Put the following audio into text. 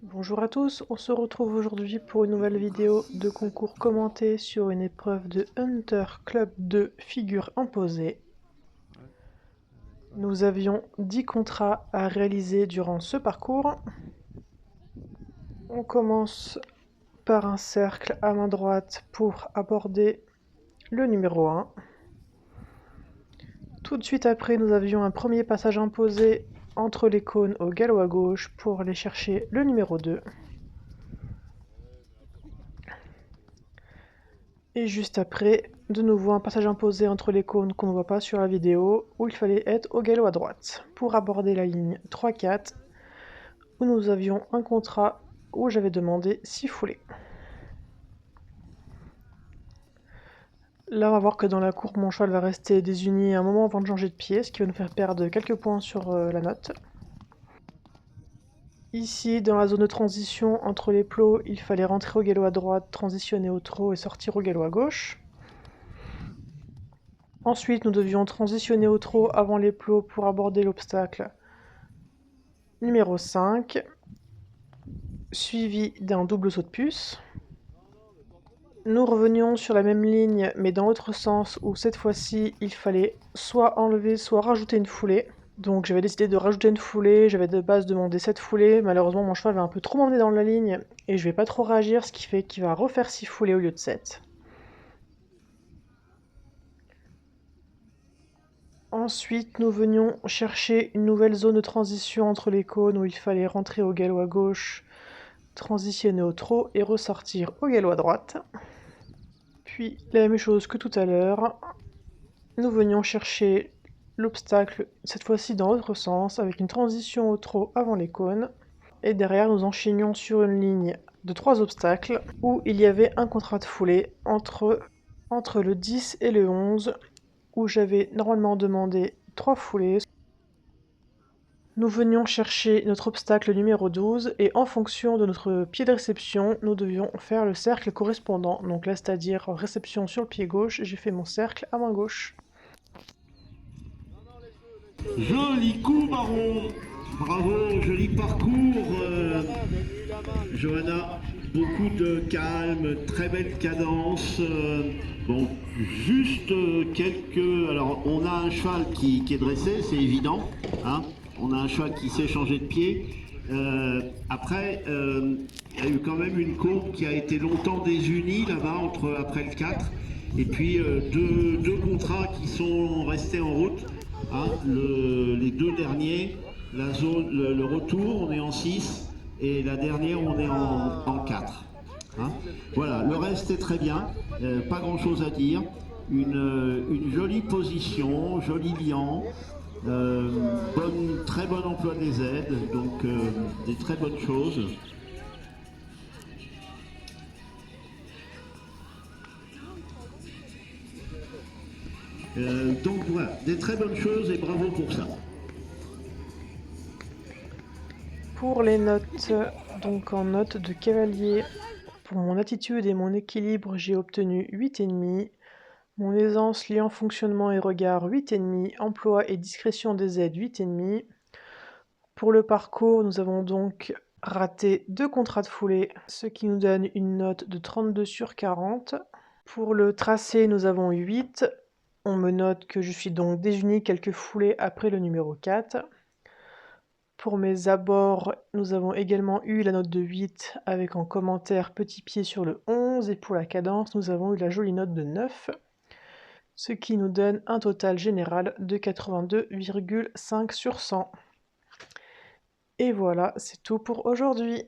Bonjour à tous, on se retrouve aujourd'hui pour une nouvelle vidéo de concours commenté sur une épreuve de Hunter Club 2 figure imposée. Nous avions 10 contrats à réaliser durant ce parcours. On commence par un cercle à main droite pour aborder le numéro 1. Tout de suite après, nous avions un premier passage imposé entre les cônes au galop à gauche pour aller chercher le numéro 2. Et juste après, de nouveau un passage imposé entre les cônes qu'on ne voit pas sur la vidéo, où il fallait être au galop à droite, pour aborder la ligne 3-4, où nous avions un contrat où j'avais demandé 6 foulées. Là, on va voir que dans la courbe, mon cheval va rester désuni un moment avant de changer de pied, ce qui va nous faire perdre quelques points sur la note. Ici, dans la zone de transition entre les plots, il fallait rentrer au galop à droite, transitionner au trot et sortir au galop à gauche. Ensuite, nous devions transitionner au trot avant les plots pour aborder l'obstacle numéro 5, suivi d'un double saut de puce. Nous revenions sur la même ligne, mais dans l'autre sens, où cette fois-ci, il fallait soit enlever, soit rajouter une foulée. Donc j'avais décidé de rajouter une foulée, j'avais de base demandé 7 foulées. Malheureusement, mon cheval va un peu trop m'emmener dans la ligne, et je vais pas trop réagir, ce qui fait qu'il va refaire 6 foulées au lieu de 7. Ensuite, nous venions chercher une nouvelle zone de transition entre les cônes où il fallait rentrer au galop à gauche, transitionner au trot et ressortir au galop à droite. Puis la même chose que tout à l'heure, nous venions chercher l'obstacle, cette fois-ci dans l'autre sens, avec une transition au trot avant les cônes. Et derrière, nous enchaînions sur une ligne de 3 obstacles où il y avait un contrat de foulée entre le 10 et le 11, où j'avais normalement demandé 3 foulées. Nous venions chercher notre obstacle numéro 12 et en fonction de notre pied de réception, nous devions faire le cercle correspondant. Donc là, c'est-à-dire réception sur le pied gauche, j'ai fait mon cercle à main gauche. Joli coup, Baron. Bravo, joli parcours. Johanna, beaucoup de calme, très belle cadence. Bon, juste quelques... Alors, on a un cheval qui est dressé, c'est évident. Hein, on a un cheval qui sait changer de pied. Après, il y a eu quand même une courbe qui a été longtemps désunie là-bas, après le 4. Et puis, deux contrats qui sont restés en route. Hein, les deux derniers, la zone, le retour, on est en 6 et la dernière, on est en 4. Hein. Voilà, le reste est très bien, pas grand chose à dire. Une jolie position, joli liant, très bon emploi des aides, donc des très bonnes choses. Donc voilà, des très bonnes choses et bravo pour ça. Pour les notes, donc en note de cavalier, pour mon attitude et mon équilibre, j'ai obtenu 8,5. Mon aisance, liant fonctionnement et regard, 8,5. Emploi et discrétion des aides, 8,5. Pour le parcours, nous avons donc raté 2 contrats de foulée, ce qui nous donne une note de 32 sur 40. Pour le tracé, nous avons 8. On me note que je suis donc désuni quelques foulées après le numéro 4. Pour mes abords, nous avons également eu la note de 8 avec en commentaire petit pied sur le 11. Et pour la cadence, nous avons eu la jolie note de 9, ce qui nous donne un total général de 82,5 sur 100. Et voilà, c'est tout pour aujourd'hui.